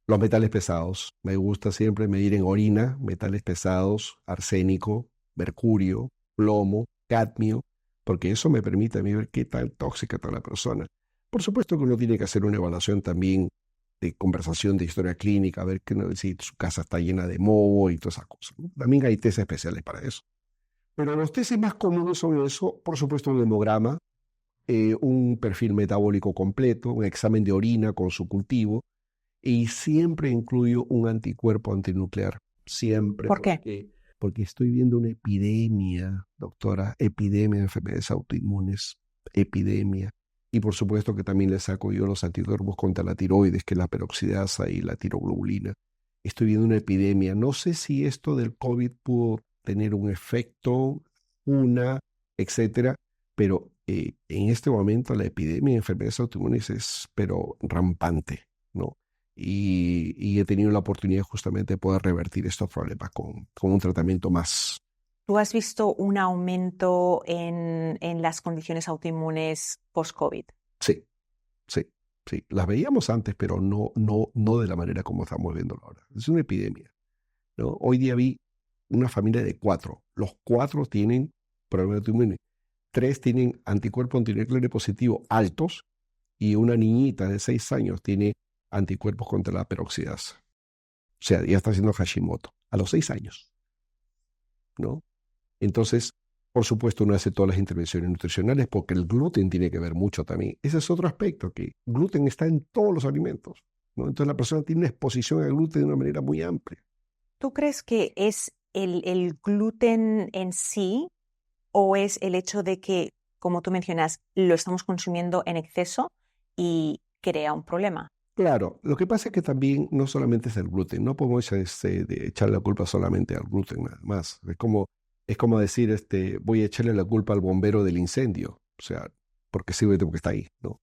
Los metales pesados. Me gusta siempre medir en orina metales pesados, arsénico, mercurio, plomo, cadmio, porque eso me permite a mí ver qué tan tóxica está la persona. Por supuesto que uno tiene que hacer una evaluación también de conversación de historia clínica, a ver si su casa está llena de moho y todas esas cosas, ¿no? También hay test especiales para eso. Pero los test más comunes son eso, por supuesto, un hemograma, un perfil metabólico completo, un examen de orina con su cultivo, y siempre incluyo un anticuerpo antinuclear. Siempre. ¿Por qué? Porque estoy viendo una epidemia, doctora, epidemia de enfermedades autoinmunes, epidemia. Y por supuesto que también le saco yo los anticuerpos contra la tiroides, que es la peroxidasa y la tiroglobulina. Estoy viendo una epidemia. No sé si esto del COVID pudo tener un efecto, etcétera, pero en este momento la epidemia de enfermedades autoinmunes es, pero rampante, ¿no? Y he tenido la oportunidad justamente de poder revertir estos problemas con un tratamiento más. ¿Tú has visto un aumento en las condiciones autoinmunes post-COVID? Sí. Las veíamos antes, pero no de la manera como estamos viendo ahora. Es una epidemia, ¿no? Hoy día vi una familia de 4. Los 4 tienen problemas autoinmunes. 3 tienen anticuerpos antinucleares positivos altos y una niñita de 6 años tiene anticuerpos contra la peroxidasa. O sea, ya está haciendo Hashimoto a los 6 años, ¿no? Entonces, por supuesto, uno hace todas las intervenciones nutricionales porque el gluten tiene que ver mucho también. Ese es otro aspecto, que el gluten está en todos los alimentos, ¿no? Entonces la persona tiene una exposición al gluten de una manera muy amplia. ¿Tú crees que es el gluten en sí o es el hecho de que, como tú mencionas, lo estamos consumiendo en exceso y crea un problema? Claro, lo que pasa es que también no solamente es el gluten, no podemos echar la culpa solamente al gluten nada más. Es como decir, voy a echarle la culpa al bombero del incendio, o sea, porque sí, porque está ahí, ¿no?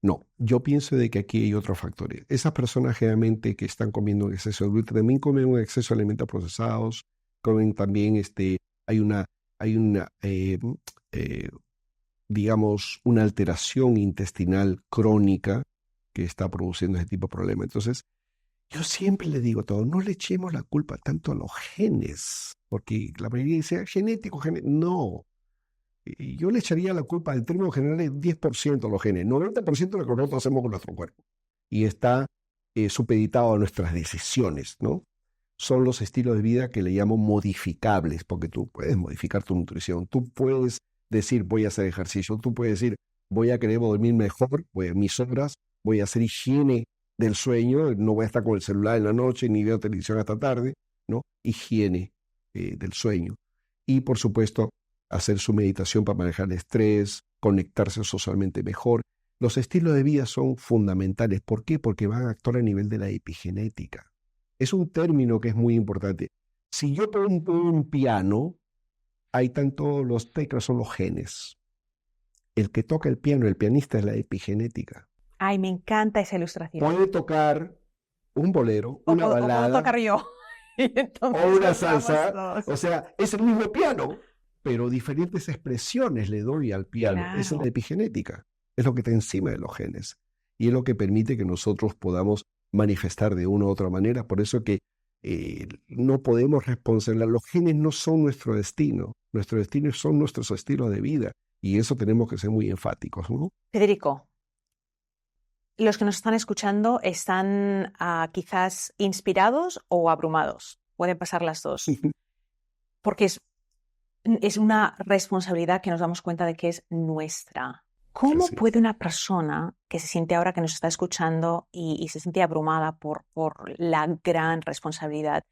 No, yo pienso de que aquí hay otros factores. Esas personas generalmente que están comiendo en exceso de gluten también comen un exceso de alimentos procesados, comen también, hay una digamos, una alteración intestinal crónica que está produciendo ese tipo de problemas. Entonces, yo siempre le digo a todos, no le echemos la culpa tanto a los genes, porque la mayoría dice, genético. No. Y yo le echaría la culpa, en términos generales, 10% a los genes, 90% de lo que nosotros hacemos con nuestro cuerpo. Y está supeditado a nuestras decisiones, ¿no? son los estilos de vida que le llamo modificables, porque tú puedes modificar tu nutrición, tú puedes decir voy a hacer ejercicio, tú puedes decir voy a querer dormir mejor, voy a mis horas, voy a hacer higiene del sueño, no voy a estar con el celular en la noche ni veo televisión hasta tarde, ¿no? Higiene del sueño. Y por supuesto, hacer su meditación para manejar el estrés, conectarse socialmente mejor. Los estilos de vida son fundamentales. ¿Por qué? Porque van a actuar a nivel de la epigenética. Es un término que es muy importante. Si yo pongo un piano, ahí están todos los teclas, son los genes. El que toca el piano, el pianista, es la epigenética. Ay, me encanta esa ilustración. Puede tocar un bolero, una balada. O puedo tocar yo. O una salsa. O sea, es el mismo piano, pero diferentes expresiones le doy al piano. Claro. Esa es la epigenética. Es lo que está encima de los genes. Y es lo que permite que nosotros podamos manifestar de una u otra manera. Por eso que no podemos responsabilizar. Los genes no son nuestro destino. Nuestro destino son nuestros estilos de vida. Y eso tenemos que ser muy enfáticos, ¿no? Federico, los que nos están escuchando están quizás inspirados o abrumados. Pueden pasar las dos. Porque es una responsabilidad que nos damos cuenta de que es nuestra. ¿Cómo puede una persona que se siente ahora que nos está escuchando y se siente abrumada por la gran responsabilidad?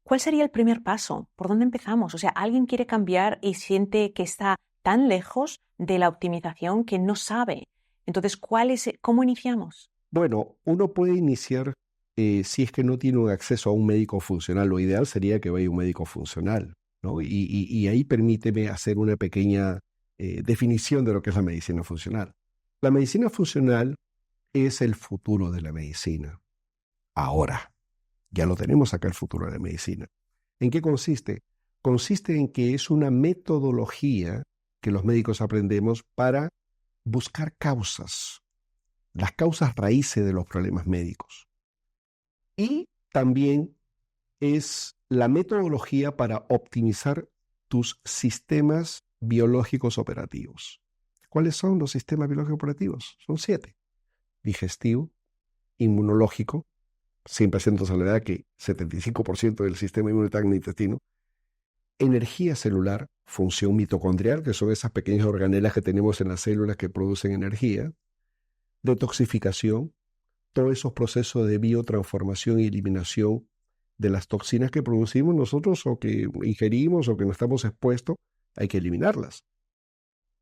¿Cuál sería el primer paso? ¿Por dónde empezamos? O sea, alguien quiere cambiar y siente que está tan lejos de la optimización que no sabe. Entonces, ¿cómo iniciamos? Bueno, uno puede iniciar si es que no tiene un acceso a un médico funcional. Lo ideal sería que vaya un médico funcional, ¿no? Y ahí permíteme hacer una pequeña definición de lo que es la medicina funcional. La medicina funcional es el futuro de la medicina. Ahora, ya lo tenemos acá, el futuro de la medicina. ¿En qué consiste? Consiste en que es una metodología que los médicos aprendemos para buscar causas, las causas raíces de los problemas médicos. Y también es la metodología para optimizar tus sistemas biológicos operativos. ¿Cuáles son los sistemas biológicos operativos? Son 7. Digestivo, inmunológico, siempre haciendo salvedad que 75% del sistema inmune está en el intestino. Energía celular, función mitocondrial, que son esas pequeñas organelas que tenemos en las células que producen energía. Detoxificación, todos esos procesos de biotransformación y eliminación de las toxinas que producimos nosotros o que ingerimos o que nos estamos expuestos, hay que eliminarlas.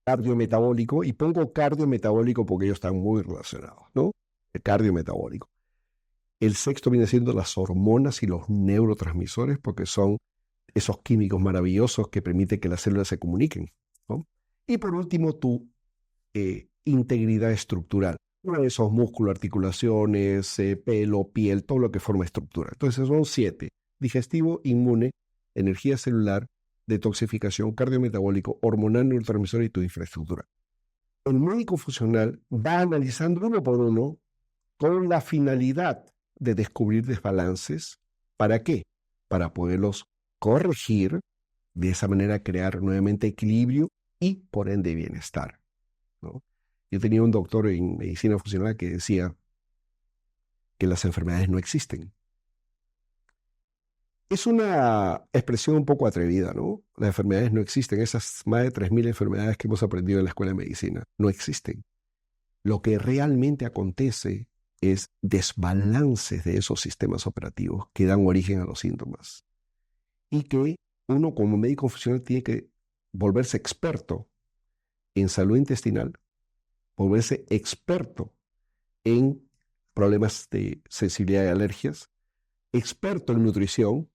Cardiometabólico, y pongo cardiometabólico porque ellos están muy relacionados, ¿no? El cardiometabólico. El sexto viene siendo las hormonas y los neurotransmisores, porque son esos químicos maravillosos que permiten que las células se comuniquen, ¿no? Y por último, tu integridad estructural. Esos músculos, articulaciones, pelo, piel, todo lo que forma estructura. Entonces son 7. Digestivo, inmune, energía celular, detoxificación, cardiometabólico, hormonal, neurotransmisor y tu infraestructura. El médico funcional va analizando uno por uno con la finalidad de descubrir desbalances. ¿Para qué? Para poderlos corregir, de esa manera crear nuevamente equilibrio y por ende bienestar, ¿no? Yo tenía un doctor en medicina funcional que decía que las enfermedades no existen. Es una expresión un poco atrevida, ¿no? Las enfermedades no existen. Esas más de 3.000 enfermedades que hemos aprendido en la escuela de medicina no existen. Lo que realmente acontece es desbalances de esos sistemas operativos que dan origen a los síntomas. Y que uno como médico funcional tiene que volverse experto en salud intestinal, volverse experto en problemas de sensibilidad y alergias, experto en nutrición,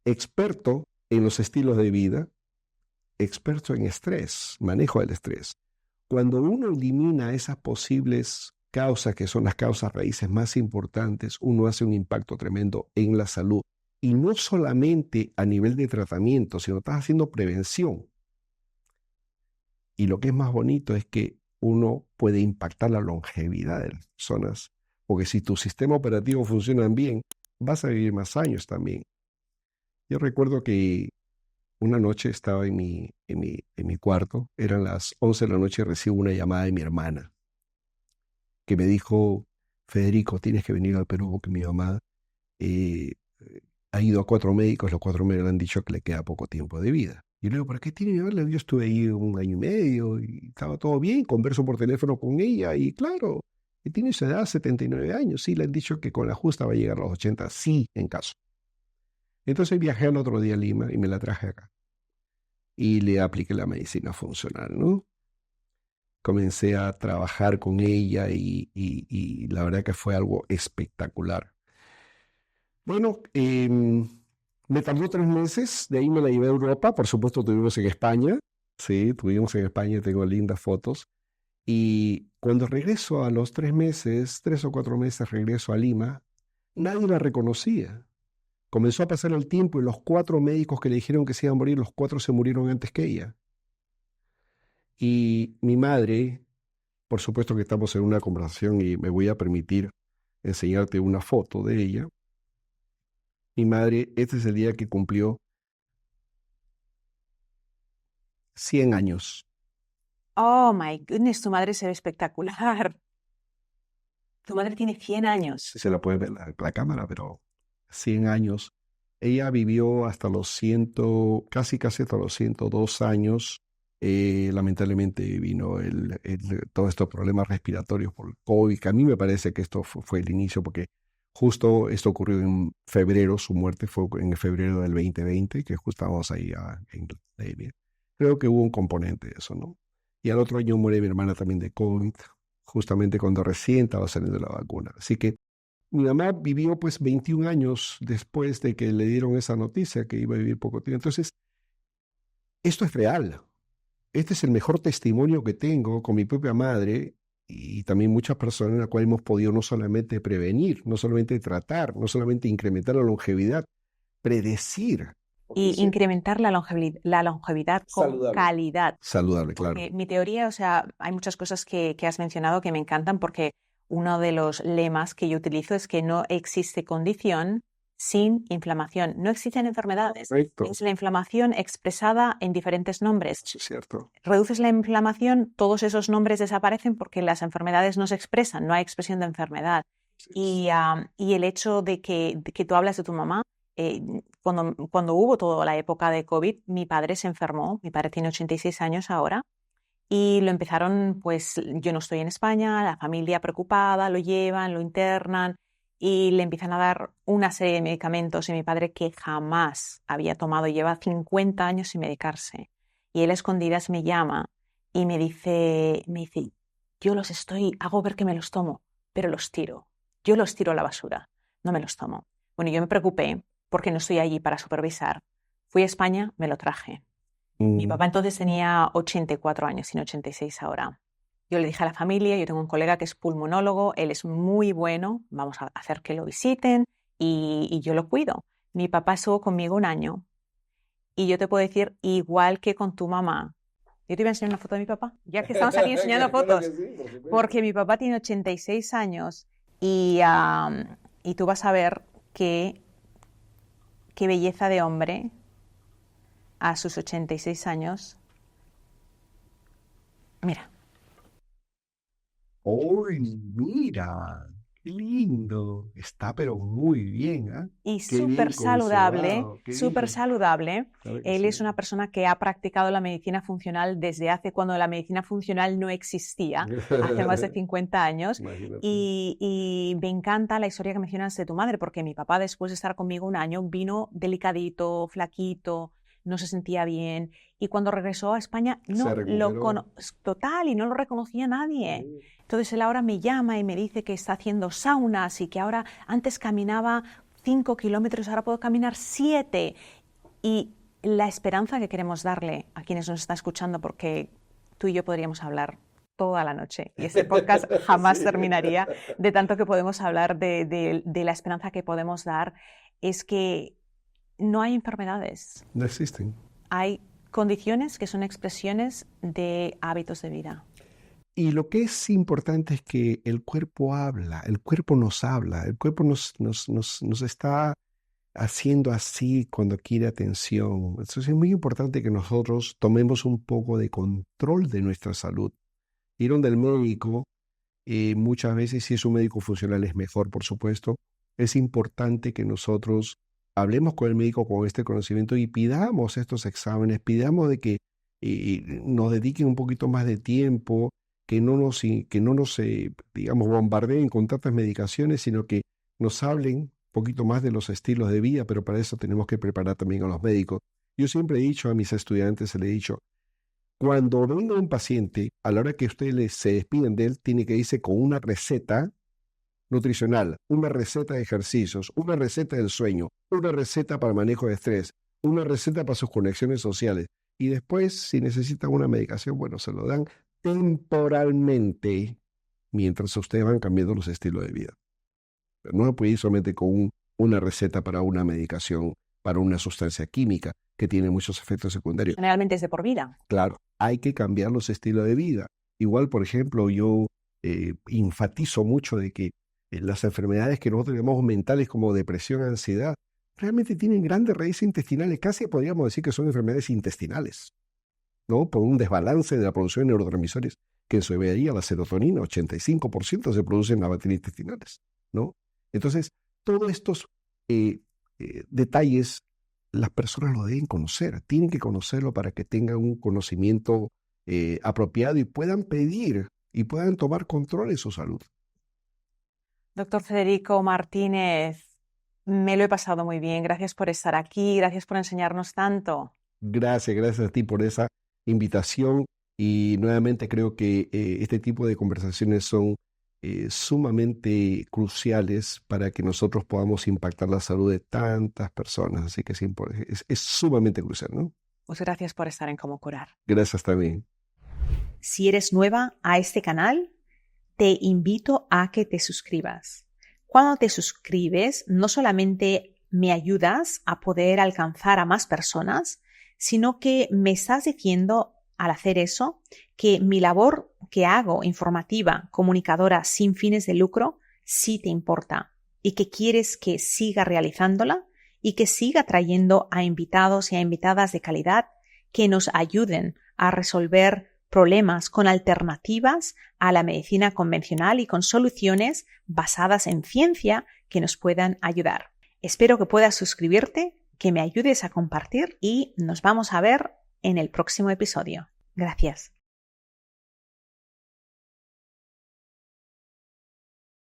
experto en los estilos de vida, experto en estrés, manejo del estrés. Cuando uno elimina esas posibles causas, que son las causas raíces más importantes, uno hace un impacto tremendo en la salud. Y no solamente a nivel de tratamiento, sino estás haciendo prevención. Y lo que es más bonito es que uno puede impactar la longevidad de las personas, porque si tu sistema operativo funciona bien, vas a vivir más años también. Yo recuerdo que una noche estaba en mi cuarto, eran las 11 de la noche y recibo una llamada de mi hermana, que me dijo, Federico, tienes que venir al Perú porque mi mamá ha ido a 4 médicos, los 4 médicos le han dicho que le queda poco tiempo de vida. Y le digo, ¿para qué tiene que verla? Yo estuve ahí 1 año y medio y estaba todo bien, converso por teléfono con ella y claro, y tiene su edad, 79 años. Sí, le han dicho que con la justa va a llegar a los 80, sí, en caso. Entonces viajé al otro día a Lima y me la traje acá. Y le apliqué la medicina funcional, ¿no? Comencé a trabajar con ella y la verdad que fue algo espectacular. Bueno, me tardó 3 meses, de ahí me la llevé a Europa, por supuesto tuvimos en España, sí, tuvimos en España, tengo lindas fotos. Y cuando regreso a los 3 meses, 3 o 4 meses, regreso a Lima, nadie la reconocía. Comenzó a pasar el tiempo y los 4 médicos que le dijeron que se iban a morir, los 4 se murieron antes que ella. Y mi madre, por supuesto que estamos en una conversación y me voy a permitir enseñarte una foto de ella. Mi madre, este es el día que cumplió 100 años. Oh my goodness, tu madre se ve espectacular. Tu madre tiene 100 años. Si se la puede ver la cámara, pero 100 años. Ella vivió hasta los 100, casi hasta los 102 años. Lamentablemente vino todos estos problemas respiratorios por el COVID, que a mí me parece que esto fue el inicio, porque justo esto ocurrió en febrero, su muerte fue en febrero del 2020, que justo estábamos ahí en la pandemia. Creo que hubo un componente de eso, ¿no? Y al otro año muere mi hermana también de COVID, justamente cuando recién estaba saliendo la vacuna. Así que mi mamá vivió pues 21 años después de que le dieron esa noticia que iba a vivir poco tiempo. Entonces, esto es real. Este es el mejor testimonio que tengo con mi propia madre y también muchas personas en las cuales hemos podido no solamente prevenir, no solamente tratar, no solamente incrementar la longevidad, predecir. Y incrementar la longevidad con Saludable. calidad. Saludable, claro. Porque mi teoría, o sea, hay muchas cosas que has mencionado que me encantan porque uno de los lemas que yo utilizo es que no existe condición sin inflamación. No existen enfermedades. Correcto. Es la inflamación expresada en diferentes nombres. Eso es cierto. Reduces la inflamación, todos esos nombres desaparecen porque las enfermedades no se expresan, no hay expresión de enfermedad. Y el hecho de que tú hablas de tu mamá, cuando hubo toda la época de COVID, mi padre se enfermó, mi padre tiene 86 años ahora, y lo empezaron, pues yo no estoy en España, la familia preocupada, lo llevan, lo internan y le empiezan a dar una serie de medicamentos y mi padre que jamás había tomado, lleva 50 años sin medicarse. Y él a escondidas me llama y me dice, hago ver que me los tomo, pero los tiro. Yo los tiro a la basura, no me los tomo. Bueno, yo me preocupé porque no estoy allí para supervisar. Fui a España, me lo traje. Mi papá entonces tenía 84 años, tiene 86 ahora. Yo le dije a la familia, yo tengo un colega que es pulmonólogo, él es muy bueno, vamos a hacer que lo visiten y yo lo cuido. Mi papá estuvo conmigo 1 año y yo te puedo decir, igual que con tu mamá, yo te iba a enseñar una foto de mi papá, ya que estamos aquí enseñando fotos, porque mi papá tiene 86 años y tú vas a ver qué belleza de hombre a sus 86 años. Mira. ¡Uy, mira! ¡Qué lindo! Está pero muy bien, ¿ah? Y Qué bien súper saludable, conservado, qué súper bien. saludable. Claro que Él sí. es una persona que ha practicado la medicina funcional desde hace cuando la medicina funcional no existía, hace más de 50 años. Imagínate. Y me encanta la historia que mencionas de tu madre, porque mi papá después de estar conmigo 1 año vino delicadito, flaquito, no se sentía bien. Y cuando regresó a España, Se no recuperó. total, y no lo reconocía nadie. Sí. Entonces él ahora me llama y me dice que está haciendo saunas y que ahora antes caminaba 5 kilómetros, ahora puedo caminar 7. Y la esperanza que queremos darle a quienes nos están escuchando, porque tú y yo podríamos hablar toda la noche y este podcast jamás terminaría de tanto que podemos hablar de la esperanza que podemos dar, es que no hay enfermedades. No existen. Hay condiciones que son expresiones de hábitos de vida. Y lo que es importante es que el cuerpo habla, el cuerpo nos habla, el cuerpo nos está haciendo así cuando quiere atención. Entonces es muy importante que nosotros tomemos un poco de control de nuestra salud. Ir donde el médico, muchas veces si es un médico funcional es mejor, por supuesto. Es importante que nosotros hablemos con el médico con este conocimiento y pidamos estos exámenes, pidamos de que nos dediquen un poquito más de tiempo, que no nos, digamos, bombardeen con tantas medicaciones, sino que nos hablen un poquito más de los estilos de vida, pero para eso tenemos que preparar también a los médicos. Yo siempre he dicho a mis estudiantes, le he dicho, cuando venga un paciente, a la hora que ustedes se despiden de él, tiene que irse con una receta nutricional, una receta de ejercicios, una receta del sueño, una receta para el manejo de estrés, una receta para sus conexiones sociales. Y después, si necesitan una medicación, bueno, se lo dan temporalmente mientras ustedes van cambiando los estilos de vida. Pero no se puede ir solamente con una receta para una medicación, para una sustancia química que tiene muchos efectos secundarios. Generalmente es de por vida. Claro, hay que cambiar los estilos de vida. Igual, por ejemplo, yo enfatizo mucho de que las enfermedades que nosotros llamamos mentales como depresión, ansiedad, realmente tienen grandes raíces intestinales. Casi podríamos decir que son enfermedades intestinales, ¿no? Por un desbalance de la producción de neurotransmisores, que en su mayoría la serotonina, 85% se produce en las bacterias intestinales, ¿no? Entonces, todos estos detalles las personas lo deben conocer, tienen que conocerlo para que tengan un conocimiento apropiado y puedan pedir y puedan tomar control de su salud. Doctor Federico Martínez, me lo he pasado muy bien. Gracias por estar aquí, gracias por enseñarnos tanto. Gracias a ti por esa invitación y nuevamente creo que este tipo de conversaciones son sumamente cruciales para que nosotros podamos impactar la salud de tantas personas, así que es sumamente crucial, ¿no? Pues gracias por estar en Cómo Curar. Gracias también. Si eres nueva a este canal, te invito a que te suscribas. Cuando te suscribes, no solamente me ayudas a poder alcanzar a más personas, sino que me estás diciendo al hacer eso que mi labor que hago informativa, comunicadora sin fines de lucro, sí te importa y que quieres que siga realizándola y que siga trayendo a invitados y a invitadas de calidad que nos ayuden a resolver problemas con alternativas a la medicina convencional y con soluciones basadas en ciencia que nos puedan ayudar. Espero que puedas suscribirte, que me ayudes a compartir y nos vamos a ver en el próximo episodio. Gracias.